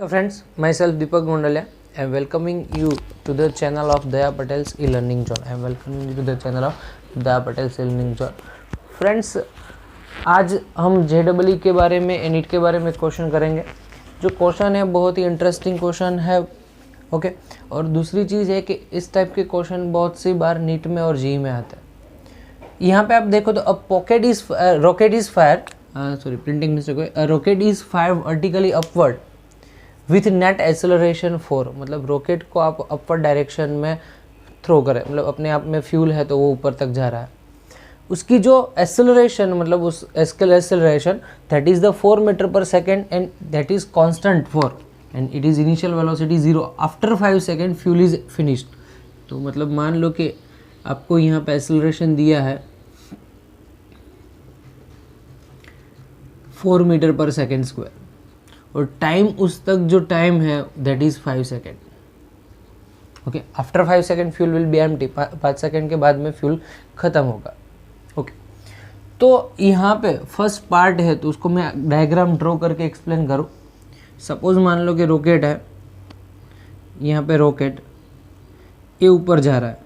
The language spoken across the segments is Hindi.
Hello friends, myself Deepak Gondalia. I am welcoming you to the channel of Daya Patel's e-learning zone. I am welcoming you to the channel of Daya Patel's e-learning zone. Friends, आज हम JEE के बारे में, NEET के बारे में क्वेश्चन करेंगे. जो क्वेश्चन है बहुत ही इंटरेस्टिंग क्वेश्चन है. ओके और दूसरी चीज़ है कि इस टाइप के क्वेश्चन बहुत सी बार नीट में और JEE में आते हैं. यहाँ पे आप देखो तो a rocket is fire sorry printing mistake हुई. Rocket is fire vertically upward with net acceleration 4. मतलब रॉकेट को आप अपवर्ड डायरेक्शन में थ्रो करें, मतलब अपने आप में फ्यूल है तो वो ऊपर तक जा रहा है. उसकी जो एक्सेलरेशन मतलब उस acceleration that is the 4 metre per second and that is constant 4 and it is initial velocity 0 after 5 second fuel is finished. तो मतलब मान लो कि आपको यहाँ पे एक्सेलरेशन दिया है 4 मीटर पर सेकेंड स्क्वायर और टाइम उस तक जो टाइम है that is 5 second. Okay after 5 second fuel will be empty. 5 second के बाद में फ्यूल ख़त्म होगा. ओके तो यहाँ पे फर्स्ट पार्ट है तो उसको मैं डायग्राम ड्रॉ करके एक्सप्लेन करूँ. सपोज मान लो कि रॉकेट है, यहाँ पे रॉकेट ये ऊपर जा रहा है.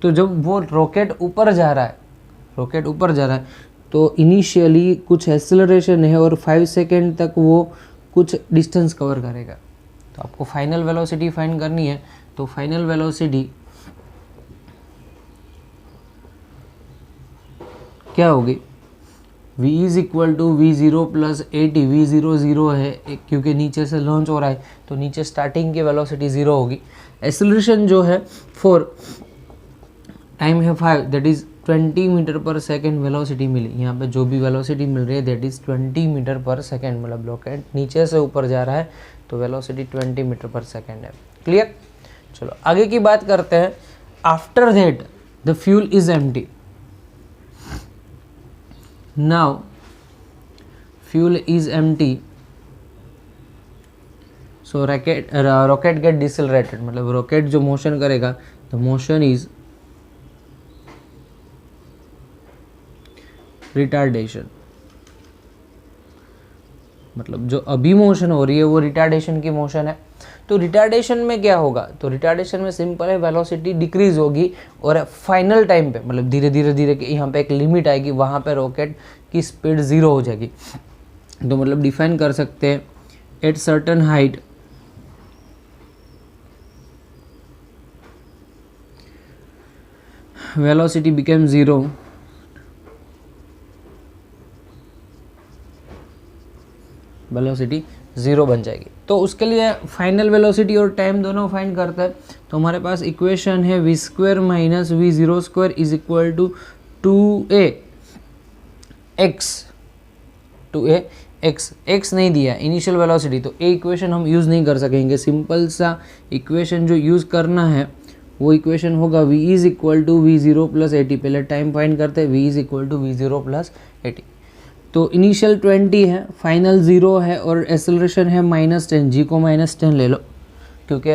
तो जब वो रॉकेट ऊपर जा रहा है तो इनिशियली कुछ एक्सेलरेशन है और 5 सेकेंड तक वो कुछ डिस्टेंस कवर करेगा. तो आपको फाइनल वेलोसिटी फाइंड करनी है. तो फाइनल वेलोसिटी क्या होगी? v is equal to v0 plus AT. v0 0 है क्योंकि नीचे से लॉन्च हो रहा है तो नीचे स्टार्टिंग की वेलोसिटी 0 होगी. एक्सेलरेशन जो है 4, टाइम है 5, that is 20 metre per second velocity मिली. यहाँ पे जो भी वेलोसिटी मिल रही है that is 20 metre per second. मतलब रॉकेट नीचे से ऊपर जा रहा है तो वेलोसिटी 20 मीटर पर सेकेंड है. क्लियर? चलो आगे की बात करते हैं. After that the fuel is empty. Now fuel is empty so rocket get decelerated. मतलब रॉकेट जो मोशन करेगा द मोशन इज रिटार्डेशन. मतलब जो अभी मोशन हो रही है वो रिटार्डेशन की मोशन है. तो रिटार्डेशन में क्या होगा? तो रिटार्डेशन में सिंपल है, वेलोसिटी डिक्रीज होगी और फाइनल टाइम पे मतलब धीरे धीरे यहाँ पे एक लिमिट आएगी, वहाँ पे रॉकेट की स्पीड 0 हो जाएगी. तो मतलब डिफाइन कर सकते हैं at certain height velocity became 0 velocity 0 बन जाएगी. तो उसके लिए फाइनल वेलोसिटी और टाइम दोनों फाइंड करते हैं. तो हमारे पास इक्वेशन है v square minus v0 square is equal to 2a x. x नहीं दिया इनिशियल वेलोसिटी तो ए इक्वेशन हम यूज़ नहीं कर सकेंगे. सिंपल सा इक्वेशन जो यूज़ करना है वो इक्वेशन होगा v is equal to v0 plus AT. पहले टाइम फाइंड करते हैं. v is equal to v0 plus AT. तो इनिशियल 20 है, फाइनल 0 है और एक्सेलरेशन है -10. जी को -10 ले लो क्योंकि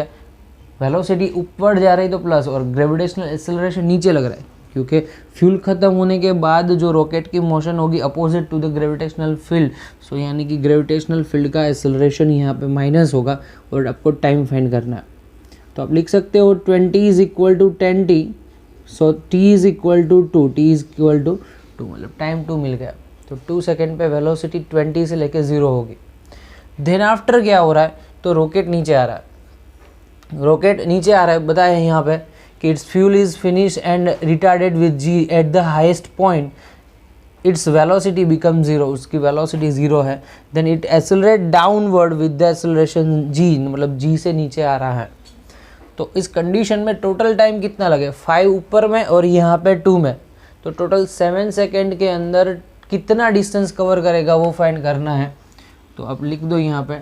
वेलोसिटी ऊपर जा रही तो प्लस और ग्रेविटेशनल एक्सेलरेशन नीचे लग रहा है क्योंकि फ्यूल ख़त्म होने के बाद जो रॉकेट की मोशन होगी opposite to the gravitational field. So यानी कि ग्रेविटेशनल फील्ड का एक्सेलरेशन यहाँ पे माइनस होगा और आपको टाइम फाइंड करना है. तो आप लिख सकते हो 20 is equal to 10t. So t is equal to 2. t is equal to 2 मतलब टाइम 2 मिल गया. तो 2 सेकेंड पे वेलोसिटी 20 से लेके 0 होगी. देन आफ्टर क्या हो रहा है? तो रॉकेट नीचे आ रहा है. बताया है यहाँ पे कि its fuel is finish and retarded with g at the highest point. Its velocity become 0. उसकी वेलोसिटी 0 है. Then it accelerate downward with the acceleration g. मतलब g से नीचे आ रहा है. तो इस कंडीशन में टोटल टाइम कितना लगे? 5 ऊपर में और यहाँ पे 2 में. तो टोटल 7 सेकेंड के अंदर कितना डिस्टेंस कवर करेगा वो फाइंड करना है. तो आप लिख दो यहाँ पे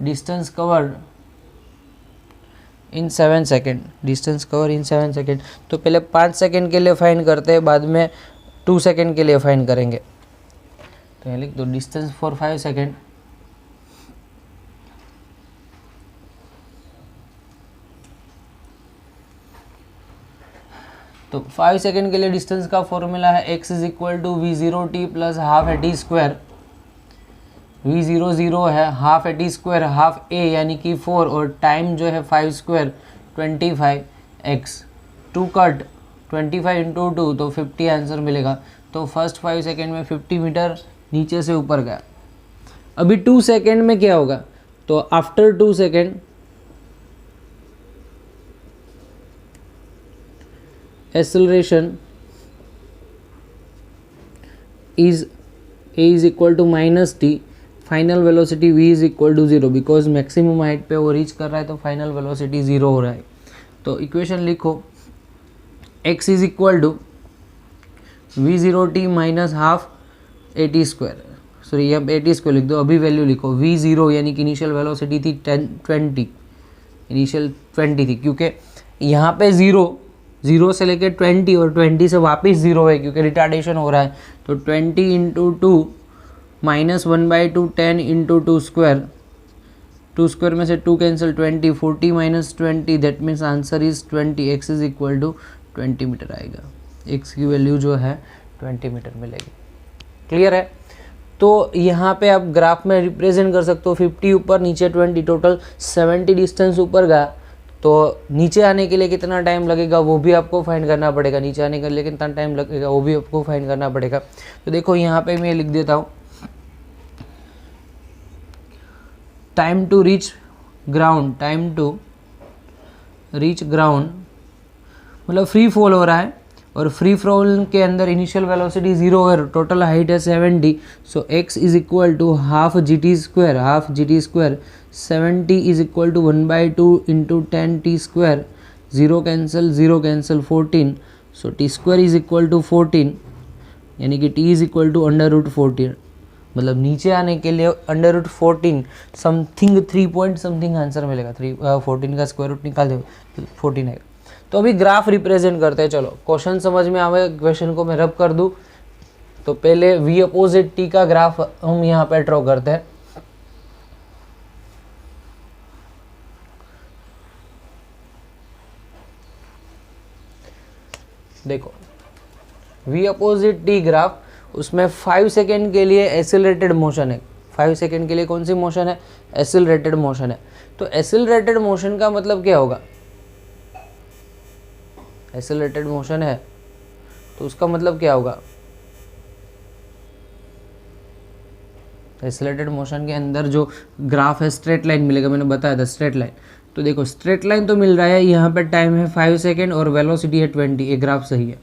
distance covered in 7 second. Distance cover in 7 second. तो पहले 5 सेकेंड के लिए फाइंड करते हैं, बाद में 2 सेकेंड के लिए फाइंड करेंगे. तो यहाँ लिख दो डिस्टेंस फॉर 5 सेकेंड. तो 5 सेकेंड के लिए डिस्टेंस का फॉर्मूला है x is equal to v0t plus half AT square. V zero zero है, half A T square half A यानी कि 4, और टाइम जो है 5 स्क्वायर 25 एक्स, 2 कट 25 इंटू 2 तो 50 आंसर मिलेगा। तो फर्स्ट 5 सेकेंड में 50 मीटर नीचे से ऊपर गया। अभी 2 सेकेंड में क्या होगा, तो after 2 second acceleration is a is equal to minus t, final velocity v is equal to 0, because maximum height पे वो रीच कर रहा है तो फाइनल वेलोसिटी 0 हो रहा है। तो इक्वेशन लिखो, x is equal to v zero t minus half A T square, sorry अब ए टी स्क्वायर लिख दो, अभी वैल्यू लिखो वी ज़ीरो यानी कि इनिशियल वेलोसिटी थी 20, इनिशियल 20 थी, क्योंकि यहाँ पे ज़ीरो से लेके 20 और 20 से वापस 0 है क्योंकि रिटार्डेशन हो रहा है। तो 20 into 2 minus 1/2 10 into 2 square, 2 square में से 2 cancel 20, 40 minus 20 that means answer is 20, x is equal to 20 metre आएगा। एक्स की वैल्यू जो है 20 मीटर मिलेगी। क्लियर है? तो यहाँ पे आप ग्राफ में रिप्रेजेंट कर सकते हो, 50 ऊपर नीचे 20, टोटल 70 डिस्टेंस ऊपर गया। तो नीचे आने के लिए कितना टाइम लगेगा वो भी आपको फाइंड करना पड़ेगा, नीचे आने के लिए कितना टाइम लगेगा वो भी आपको फाइंड करना पड़ेगा। तो देखो यहाँ पे मैं लिख देता हूँ, time to reach ground, time to reach ground मतलब फ्री फॉल हो रहा है, और फ्री फॉल के अंदर इनिशियल वेलोसिटी 0 है, टोटल हाइट है 70, so x is equal to half g t square, half g t square 70 is equal to 1/2 into 10 t square, 0 cancel 14, so t square is equal to 14 यानी कि t इज इक्वल टू √14, मतलब नीचे आने के लिए √14 समथिंग 3 पॉइंट समथिंग आंसर मिलेगा। 14 का स्क्वायर रूट निकाल दो 14 आएगा। तो अभी ग्राफ रिप्रेजेंट करते हैं। चलो क्वेश्चन समझ में आवे, क्वेश्चन को मैं रब कर दूं। तो पहले v अपोजिट t का ग्राफ हम यहाँ पे ड्रॉ करते हैं। देखो v अपोजिट t ग्राफ, उसमें 5 सेकेंड के लिए एक्सेलरेटेड मोशन है। 5 सेकेंड के लिए कौन सी मोशन है? एक्सेलरेटेड मोशन है। तो एक्सेलरेटेड मोशन का मतलब क्या होगा? एक्सेलरेटेड मोशन है तो उसका मतलब क्या होगा? एक्सेलरेटेड मोशन के अंदर जो ग्राफ है स्ट्रेट लाइन मिलेगा, मैंने बताया था स्ट्रेट लाइन। तो देखो स्ट्रेट लाइन तो मिल रहा है, यहाँ पे टाइम है 5 सेकेंड और वेलोसिटी है 20, ये ग्राफ सही है।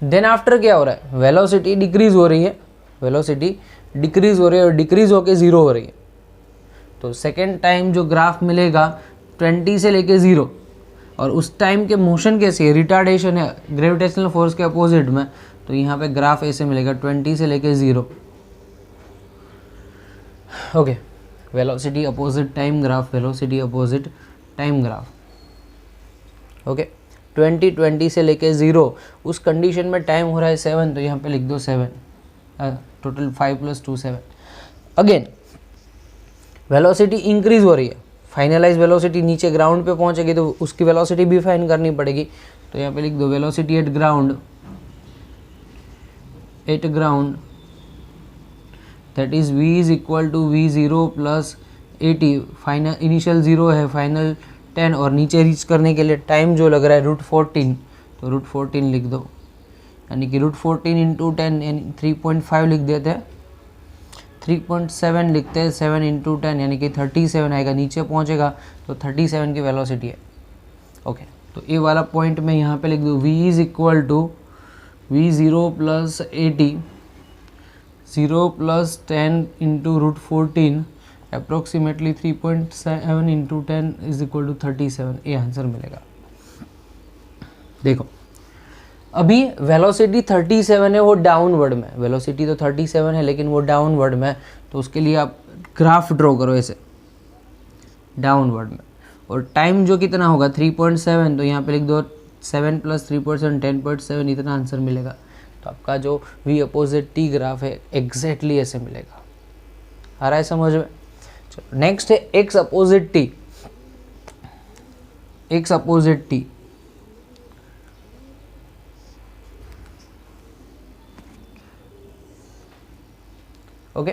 देन आफ्टर क्या हो रहा है? वेलोसिटी डिक्रीज हो रही है, वेलोसिटी डिक्रीज हो रही है और डिक्रीज होके 0 हो रही है। तो सेकेंड टाइम जो ग्राफ मिलेगा 20 से लेके 0, और उस टाइम के मोशन कैसे है? रिटार्डेशन है ग्रेविटेशनल फोर्स के अपोजिट में, तो यहाँ पे ग्राफ ऐसे मिलेगा 20 से लेके 0। Okay, velocity opposite time graph, velocity opposite time graph. Okay, 20 से लेके 0, उस कंडीशन में टाइम हो रहा है 7, तो यहाँ पे लिख दो 7, टोटल 5 + 2 7। अगेन वेलोसिटी इंक्रीज हो रही है, फाइनलाइज वेलोसिटी नीचे ग्राउंड पे पहुंचेगी तो उसकी वेलोसिटी भी फाइंड करनी पड़ेगी। तो यहाँ पे लिख दो velocity at ground, that is v is equal to v0 plus 80, final initial 0 है, फाइनल 10, और नीचे रीच करने के लिए टाइम जो लग रहा है √14, तो √14 लिख दो, यानी कि √14 इंटू 10 यानी 3.5 लिख देते हैं, 3.7 लिखते हैं, 7 इंटू 10 यानी कि 37 आएगा, नीचे पहुंचेगा तो 37 की वेलोसिटी है। ओके, तो ये वाला पॉइंट मैं यहाँ पे लिख दूँ, v is equal to v0 plus 80, 0 plus 10 into √14 approximately 3.7 into 10 is equal to 37, ये आंसर मिलेगा। देखो अभी वेलोसिटी 37 है, वो डाउनवर्ड में, वेलोसिटी तो 37 है लेकिन वो डाउनवर्ड में, तो उसके लिए आप ग्राफ ड्रॉ करो ऐसे डाउनवर्ड में, और टाइम जो कितना होगा 3.7, तो यहाँ पे लिख दो 7 + 3.7 10.7, इतना आंसर मिलेगा। तो आपका जो v अपोजिट t ग्राफ है एग्जैक्टली ऐसे मिलेगा। आ रहा है समझ में? चलो नेक्स्ट है x opposite t। x opposite t, okay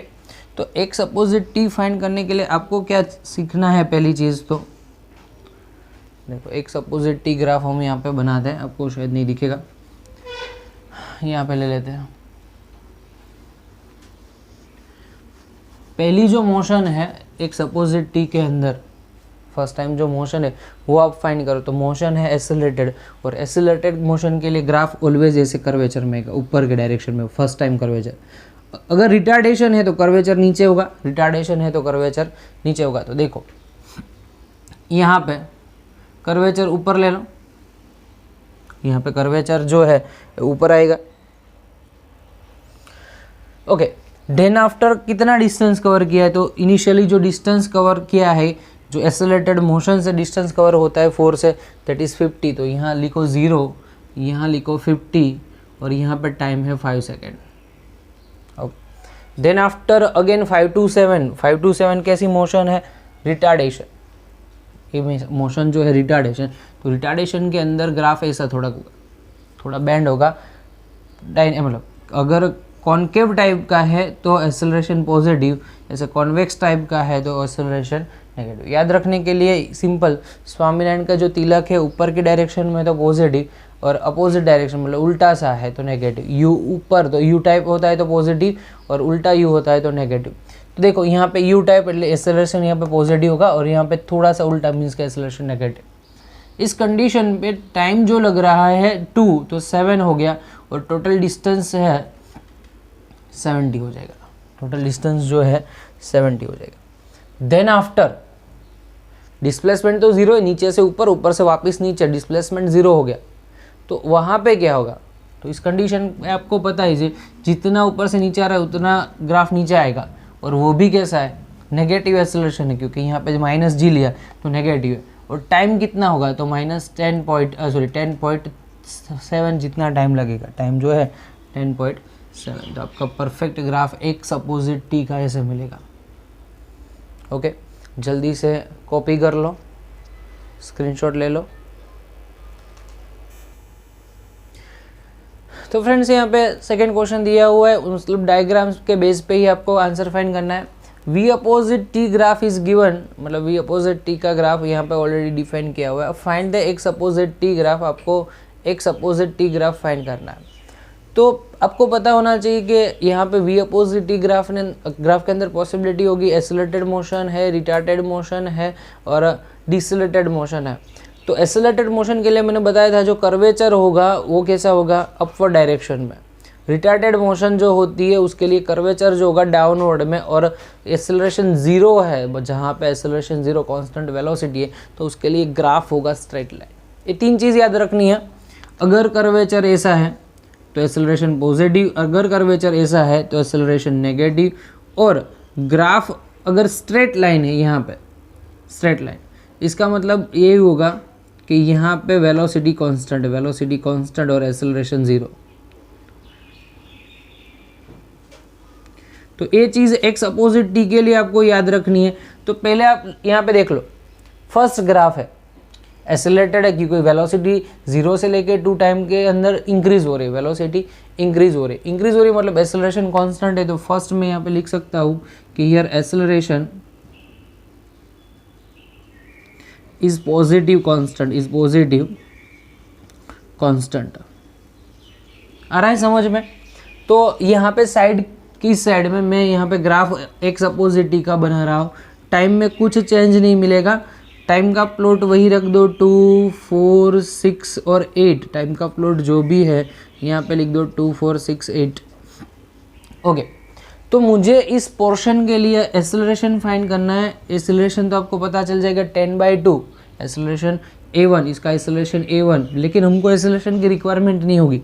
तो एक्स अपोजिट टी फाइंड करने के लिए आपको क्या सीखना है, पहली चीज़ तो देखो एक्स अपोजिट टी ग्राफ हम यहाँ पे बनाते हैं, आपको शायद नहीं दिखेगा, यहाँ पे ले लेते हैं। पहली जो मोशन है एक्स अपोजिट टी के अंदर, फर्स्ट टाइम जो मोशन है वो आप फाइंड करो। तो मोशन है एक्सेलरेटेड, और एक्सेलरेटेड मोशन के लिए ग्राफ ऑलवेज ऐसे कर्वेचर में ऊपर के डायरेक्शन में, फर्स्ट टाइम कर्वेचर। अगर रिटार्डेशन है तो कर्वेचर नीचे होगा, रिटार्डेशन है तो कर्वेचर नीचे होगा। तो देखो यहाँ पे कर्वेचर ऊपर ले लो, यहाँ पे कर्वेचर जो है ऊपर आएगा। ओके, देन आफ्टर कितना डिस्टेंस कवर किया है, तो इनिशियली जो डिस्टेंस कवर किया है, जो एक्सेलरेटेड मोशन से डिस्टेंस कवर होता है 4 से, दैट इज़ 50। तो यहाँ लिखो 0, यहाँ लिखो 50, और यहाँ पे टाइम है 5 second. Okay, then after again 5 to 7 कैसी मोशन है, रिटार्डेशन। ये मोशन जो है रिटार्डेशन, तो रिटार्डेशन के अंदर ग्राफ ऐसा थोड़ा बैंड होगा, मतलब अगर कॉन्केव टाइप का है तो एक्सेलरेशन पॉजिटिव, जैसे कॉन्वेक्स टाइप का है तो एक्सेलरेशन नेगेटिव। याद रखने के लिए सिंपल, स्वामीनारायण का जो तिलक है ऊपर की डायरेक्शन में तो पॉजिटिव, और अपोजिट डायरेक्शन मतलब उल्टा सा है तो नेगेटिव। यू ऊपर तो यू टाइप होता है तो पॉजिटिव, और उल्टा यू होता है तो नेगेटिव। तो देखो यहाँ पे यू टाइप એટલે एक्सेलरेशन यहाँ पे पॉजिटिव होगा, और यहाँ पे थोड़ा सा उल्टा मीन्स का एक्सेलरेशन नेगेटिव। इस कंडीशन पे टाइम जो लग रहा है 2, तो 7 हो गया, और टोटल डिस्टेंस है 70 हो जाएगा। टोटल डिस्टेंस जो है 70 हो जाएगा। देन आफ्टर डिस्प्लेसमेंट तो 0 है, नीचे से ऊपर, ऊपर से वापस नीचे, डिस्प्लेसमेंट 0 हो गया। तो वहाँ पे क्या होगा, तो इस कंडीशन में आपको पता है जितना ऊपर से नीचे आ रहा है उतना ग्राफ नीचे आएगा, और वो भी कैसा है, नेगेटिव एक्सेलरेशन है, क्योंकि यहाँ पे -g लिया तो नेगेटिव है। और टाइम कितना होगा, तो -10.7 जितना टाइम लगेगा, टाइम जो है 10.7। तो आपका perfect graph x opposite T का ऐसे मिलेगा। ओके, जल्दी से कॉपी कर लो, स्क्रीनशॉट ले लो। तो फ्रेंड्स यहाँ पे सेकंड क्वेश्चन दिया हुआ है, मतलब डायग्राम्स के बेस पे ही आपको आंसर फाइंड करना है। V opposite T graph is given, मतलब वी अपोजिट टी का ग्राफ यहाँ पे ऑलरेडी डिफाइन किया हुआ है। Find the X opposite T graph, आपको X opposite T graph find करना है। तो आपको पता होना चाहिए कि यहाँ पे वी अपोजिट टी ग्राफ के अंदर पॉसिबिलिटी होगी एक्सेलरेटेड मोशन है, रिटार्डेड मोशन है, और डिसेलरेटेड मोशन है। तो एक्सेलरेटेड मोशन के लिए मैंने बताया था जो कर्वेचर होगा वो कैसा होगा, अपवर्ड डायरेक्शन में। रिटार्डेड मोशन जो होती है उसके लिए कर्वेचर जो होगा डाउनवर्ड में, और एक्सेलरेशन 0 है, जहाँ पे एक्सेलरेशन 0 कांस्टेंट वेलोसिटी है, तो उसके लिए ग्राफ होगा स्ट्रेट लाइन। ये 3 चीज़ याद रखनी है। अगर कर्वेचर ऐसा है तो एक्सेलरेशन पॉजिटिव, अगर कर्वेचर ऐसा है तो एक्सेलरेशन नेगेटिव, और ग्राफ अगर स्ट्रेट लाइन है, यहाँ पे स्ट्रेट लाइन, इसका मतलब ये होगा कि यहाँ पे वेलोसिटी कांस्टेंट और एक्सेलरेशन 0। तो ये चीज़ एक्स अपोजिट टी के लिए आपको याद रखनी है। तो पहले आप यहाँ पे देख लो, फर्स्ट ग्राफ है एक्सेलरेटेड है, क्योंकि वेलोसिटी 0 से लेके 2 टाइम के अंदर इंक्रीज हो रही है, वेलोसिटी इंक्रीज हो रही मतलब एक्सेलरेशन कांस्टेंट है। तो फर्स्ट में यहाँ पे लिख सकता हूँ कि here acceleration is positive constant. आ रहा है समझ में। तो यहाँ पे साइड की साइड में मैं यहाँ पे ग्राफ एक्स अपोजिट टी का बना रहा हूँ। टाइम में कुछ चेंज नहीं मिलेगा, टाइम का प्लॉट वही रख दो, 2, 4, 6 और 8। टाइम का प्लॉट जो भी है यहाँ पे लिख दो 2, 4, 6, 8। ओके, तो मुझे इस पोर्शन के लिए एक्सेलरेशन फाइंड करना है। एक्सेलरेशन तो आपको पता चल जाएगा 10/2 एक्सेलरेशन a1, इसका एक्सेलरेशन a1, लेकिन हमको एक्सेलरेशन की रिक्वायरमेंट नहीं होगी,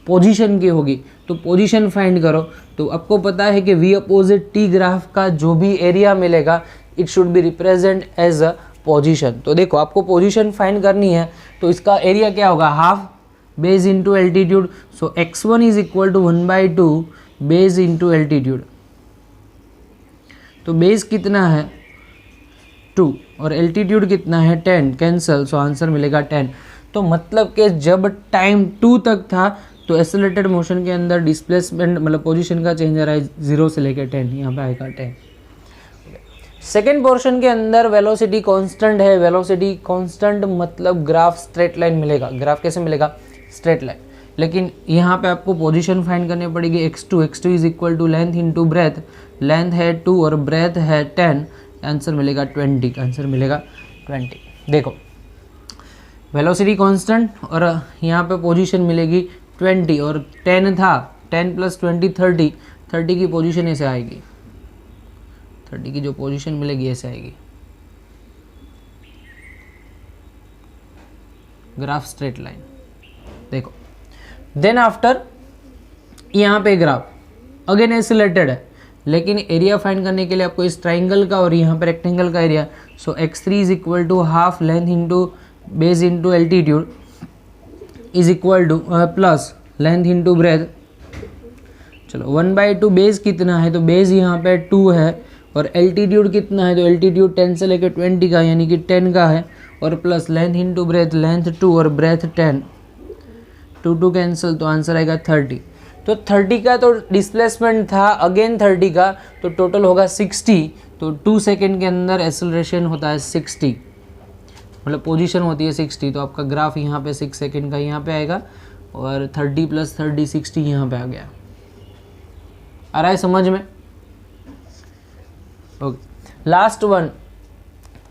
पोजीशन की होगी। तो पोजीशन फाइंड करो। तो आपको पता है कि वी अपोजिट टी ग्राफ का जो भी एरिया मिलेगा it should be represent as a position. तो देखो आपको पोजीशन फाइंड करनी है, तो इसका एरिया क्या होगा, half base into altitude. So x1 is equal to 1/2 base into altitude. तो बेस कितना है 2 और एल्टीट्यूड कितना है 10, कैंसल, सो आंसर मिलेगा 10। तो मतलब कि जब टाइम 2 तक था तो एक्सेलरेटेड मोशन के अंदर डिस्प्लेसमेंट मतलब पोजीशन का चेंज आ रहा है 0 से लेकर 10, यहाँ पे आएगा 10। सेकेंड पोर्शन के अंदर वेलोसिटी कांस्टेंट है, वेलोसिटी कांस्टेंट मतलब ग्राफ स्ट्रेट लाइन मिलेगा। ग्राफ कैसे मिलेगा? Straight line. लेकिन यहाँ पे आपको पोजीशन फाइंड करनी पड़ेगी। x2 is equal to length into breadth, length है 2 और ब्रेथ है 10, आंसर मिलेगा 20, आंसर मिलेगा 20। देखो वेलोसिटी कांस्टेंट और यहाँ पे पोजीशन मिलेगी 20 और 10 था, 10 प्लस 20 30, 30 की पोजीशन ऐसे आएगी, 30 की जो पोजीशन मिलेगी ऐसे आएगी। Graph straight line. देखो देन आफ्टर यहाँ पे ग्राफ अगेन एक्सेलरेटेड है, लेकिन एरिया फाइंड करने के लिए आपको इस ट्राइंगल का और यहाँ पे रेक्टेंगल का area, so x3 is equal to half length into base into altitude is equal to plus length into breadth. चलो 1/2 बेस कितना है, तो बेस यहाँ पे 2 है और एल्टीट्यूड कितना है, तो एल्टीट्यूड 10 से लेकर 20 का यानी कि 10 का है, और plus length into breadth, length 2 और ब्रेथ 10, 2 कैंसिल, तो आंसर आएगा 30। तो 30 का तो डिस्प्लेसमेंट था, अगेन 30 का, तो टोटल होगा 60। तो 2 सेकेंड के अंदर एक्सेलरेशन होता है 60, मतलब पोजीशन होती है 60। तो आपका ग्राफ यहाँ पे 6 सेकेंड का यहाँ पे आएगा और 30 प्लस 30 60 यहाँ पे आ गया। आ रहा है समझ में? ओके, लास्ट वन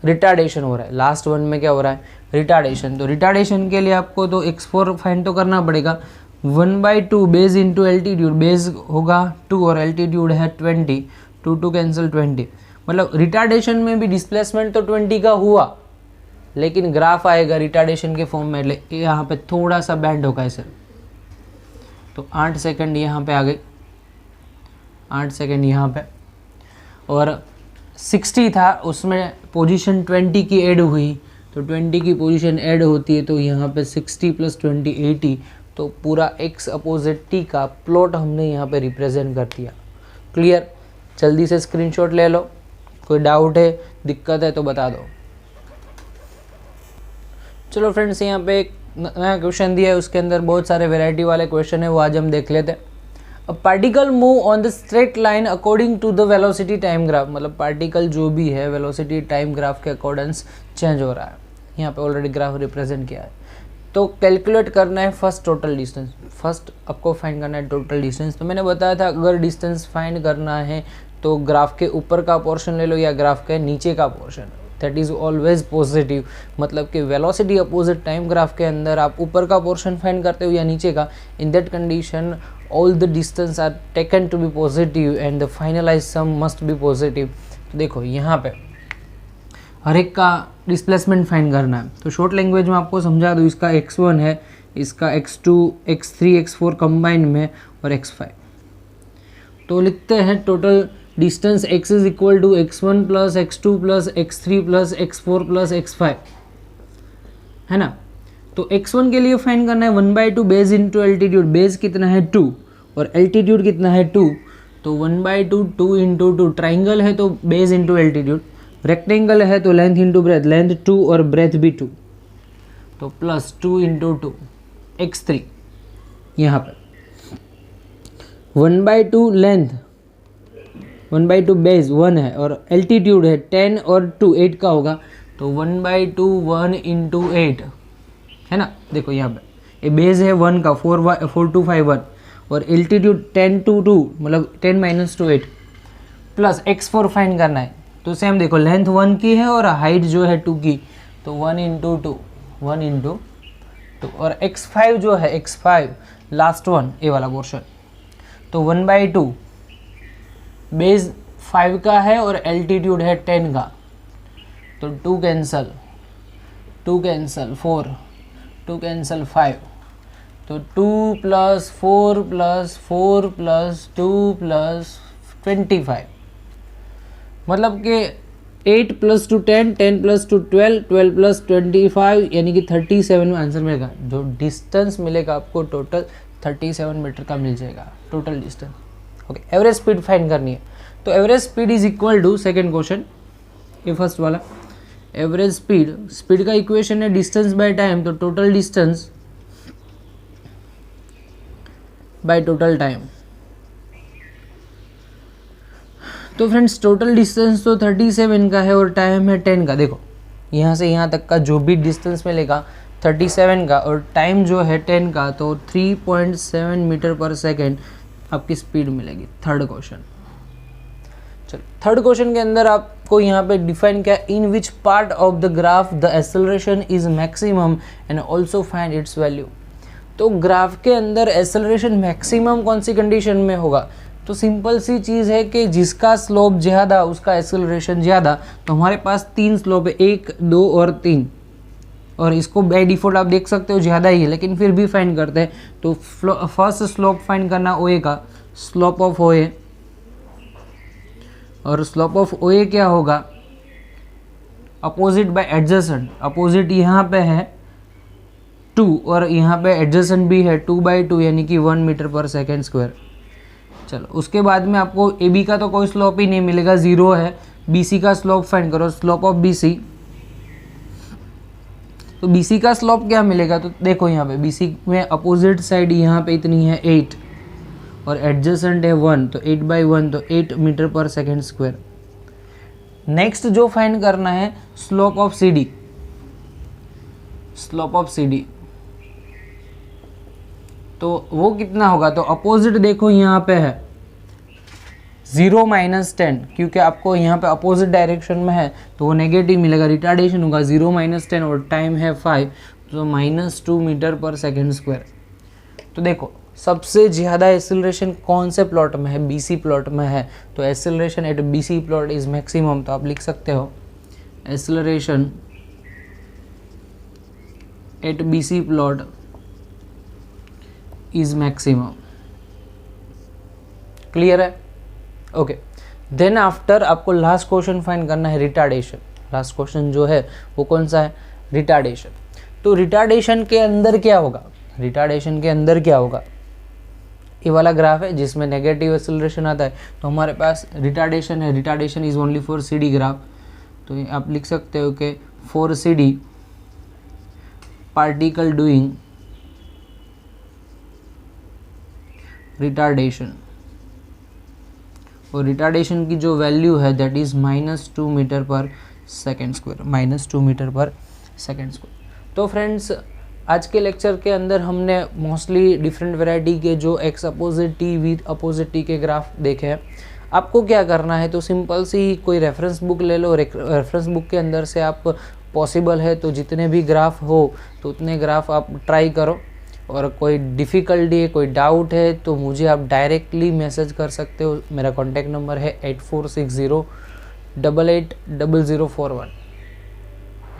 रिटार्डेशन हो रहा है। लास्ट वन में क्या हो रहा है? रिटार्डेशन। तो रिटार्डेशन के लिए आपको तो x4 फाइंड तो करना पड़ेगा। 1/2 बेस इंटू एल्टीट्यूड, बेस होगा 2 और एल्टीट्यूड है 20, 2 कैंसिल 20, मतलब रिटार्डेशन में भी डिस्प्लेसमेंट तो 20 का हुआ, लेकिन ग्राफ आएगा रिटार्डेशन के फॉर्म में, यहाँ पे थोड़ा सा बैंड होगा ऐसे। तो 8 सेकंड यहाँ पे आ गई, 8 सेकंड यहाँ पे, और 60 था उसमें पोजीशन 20 की ऐड हुई, तो 20 की पोजीशन ऐड होती है, तो यहाँ पे 60 प्लस 20 80, तो पूरा x अपोजिट t का प्लॉट हमने यहाँ पे रिप्रेजेंट कर दिया। क्लियर? जल्दी से स्क्रीनशॉट ले लो, कोई डाउट है, दिक्कत है तो बता दो। चलो फ्रेंड्स, यहाँ पे एक नया क्वेश्चन दिया है, उसके अंदर बहुत सारे वेराइटी वाले क्वेश्चन है, वो आज हम देख लेते हैं। A particle move on the straight line according to the velocity time graph, मतलब पार्टिकल जो भी है वेलोसिटी टाइम ग्राफ के अकॉर्डेंस चेंज हो रहा है। यहाँ पे ऑलरेडी ग्राफ रिप्रेजेंट किया है। तो कैलकुलेट करना है फर्स्ट टोटल डिस्टेंस, फर्स्ट आपको फाइंड करना है टोटल डिस्टेंस। तो मैंने बताया था अगर डिस्टेंस फाइंड करना है तो ग्राफ के ऊपर का पोर्शन ले लो या ग्राफ के नीचे का portion, that is always positive. मतलब कि वेलोसिटी अपोजिट टाइम ग्राफ के अंदर आप ऊपर का पोर्शन फाइंड करते हो या नीचे का, in that condition all the distance are taken to be positive and the finalize sum must be positive. तो देखो यहाँ पे हर एक का डिस्प्लेसमेंट फाइंड करना है। तो शॉर्ट लैंग्वेज में आपको समझा दूँ, इसका x1 है, इसका x2 x3 x4 कंबाइन में और x5। तो लिखते हैं total distance x is equal to x1 plus x2 plus x3 plus x4 plus x5, है ना। तो x1 के लिए फाइंड करना है 1/2 बेस इंटू एल्टीट्यूड, बेस कितना है 2 और एल्टीट्यूड कितना है 2, तो 1/2 2 इंटू 2, ट्राइंगल है तो बेस इंटू एल्टीट्यूड, रेक्टेंगल है तो लेंथ इंटू ब्रेथ, लेंथ 2 और ब्रेथ भी 2, तो प्लस 2 इंटू 2 x3। यहाँ पर 1/2 लेंथ, 1/2 बेस 1 है और एल्टीट्यूड है 10 और 2 8 का होगा, तो 1/2 1 इंटू 8, है ना। देखो यहाँ पे ये बेस है 1 का 4251 और एल्टीट्यूड 10 to 2 मतलब 10 माइनस 2 8, प्लस x4 फाइंड करना है। तो सेम देखो लेंथ 1 की है और हाइट जो है 2 की, तो 1 इंटू 2 1 इंटू 2, और x5 जो है x5 लास्ट वन ये वाला पोर्शन, तो 1/2 बेस 5 का है और एल्टीट्यूड है 10 का, तो 2 कैंसल 2 कैंसल 4 2 कैंसल 5, तो 2 प्लस 4 प्लस 4 प्लस 2 प्लस 25, मतलब कि 8 प्लस 2 10 10 प्लस 2 12 12 प्लस 25 यानी कि 37 में आंसर मिलेगा। जो डिस्टेंस मिलेगा आपको टोटल 37 मीटर का मिल जाएगा total distance. Okay, average speed find करनी है, तो average speed is equal to, second question ये फर्स्ट वाला, एवरेज स्पीड, स्पीड का इक्वेशन है डिस्टेंस बाय टाइम, तो total distance by total time. तो फ्रेंड्स टोटल डिस्टेंस तो 37 का है और टाइम है 10 का। देखो यहाँ से यहाँ तक का जो भी डिस्टेंस मिलेगा 37 का और टाइम जो है 10 का, तो 3.7 मीटर पर सेकेंड आपकी स्पीड मिलेगी। थर्ड क्वेश्चन, चलो थर्ड क्वेश्चन के अंदर आपको यहाँ पे डिफाइन किया, in which part of the graph the acceleration is maximum and also find its value. तो ग्राफ के अंदर एक्सेलरेशन मैक्सिमम कौन सी कंडीशन में होगा? तो सिंपल सी चीज़ है कि जिसका स्लोप ज़्यादा उसका एक्सेलरेशन ज़्यादा। तो हमारे पास 3 स्लोप है, 1, 2 और 3, और इसको बाय डिफ़ॉल्ट आप देख सकते हो ज़्यादा ही है, लेकिन फिर भी फाइंड करते हैं। तो फर्स्ट स्लोप फाइंड करना OA का, स्लोप ऑफ OA, और स्लोप ऑफ OA क्या होगा? Opposite bye adjacent. अपोजिट यहाँ पे है 2 और यहाँ पे एडजेसेंट भी है 2/2 यानी कि 1 मीटर पर सेकेंड स्क्वायर। चलो उसके बाद में आपको AB का तो कोई स्लोप ही नहीं मिलेगा, 0 है। BC का स्लोप फाइंड करो, स्लोप ऑफ BC। तो BC का स्लोप क्या मिलेगा? तो देखो यहाँ पे BC में अपोजिट साइड यहाँ पे इतनी है 8 और एडजेसेंट है 1, तो 8/1, तो 8 metre per second square. Next जो फाइंड करना है slope of CD। Slope of CD तो वो कितना होगा? तो अपोजिट देखो यहाँ पे है 0 - 10, क्योंकि आपको यहाँ पे अपोजिट डायरेक्शन में है तो वो नेगेटिव मिलेगा, रिटार्डेशन होगा 0 - 10 और टाइम है 5, तो -2 मीटर पर सेकेंड स्क्वायर। तो देखो सबसे ज़्यादा एक्सेलरेशन कौन से प्लॉट में है? BC प्लॉट में है, तो acceleration at BC plot is maximum. तो आप लिख सकते हो acceleration at BC plot is maximum. Clear है? ओके, देन आफ्टर आपको लास्ट क्वेश्चन फाइंड करना है रिटार्डेशन। लास्ट क्वेश्चन जो है वो कौन सा है? रिटार्डेशन। तो रिटार्डेशन के अंदर क्या होगा? रिटार्डेशन के अंदर क्या होगा? ये वाला ग्राफ है जिसमें नेगेटिव एक्सेलरेशन आता है, तो हमारे पास रिटार्डेशन है। Retardation is only for CD graph. तो आप लिख सकते हो कि for CD particle doing retardation, और रिटार्डेशन की जो वैल्यू है that is -2 metre per second square. -2 metre per second square. तो फ्रेंड्स आज के लेक्चर के अंदर हमने मोस्टली डिफरेंट वैरायटी के जो x opposite T with opposite T के ग्राफ देखे हैं। आपको क्या करना है? तो सिंपल सी कोई रेफरेंस बुक ले लो, रेफरेंस बुक के अंदर से आप पॉसिबल है तो जितने भी ग्राफ हो तो उतने ग्राफ आप ट्राई करो, और कोई डिफ़िकल्टी है, कोई डाउट है तो मुझे आप डायरेक्टली मैसेज कर सकते हो। मेरा कॉन्टैक्ट नंबर है 8460880041,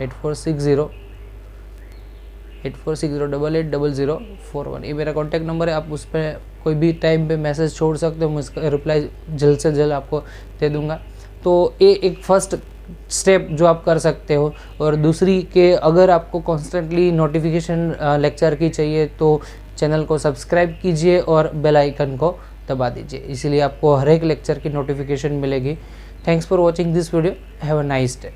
8460880041। ये मेरा कॉन्टैक्ट नंबर है। आप उस पर कोई भी टाइम पे मैसेज छोड़ सकते हो, मैं इसका रिप्लाई जल्द से जल्द आपको दे दूँगा। तो ये एक फर्स्ट स्टेप जो आप कर सकते हो। और दूसरी के अगर आपको कॉन्स्टेंटली नोटिफिकेशन लेक्चर की चाहिए तो चैनल को सब्सक्राइब कीजिए और बेल आइकन को दबा दीजिए, इसीलिए आपको हर एक लेक्चर की नोटिफिकेशन मिलेगी। Thanks for watching this video, have a nice day.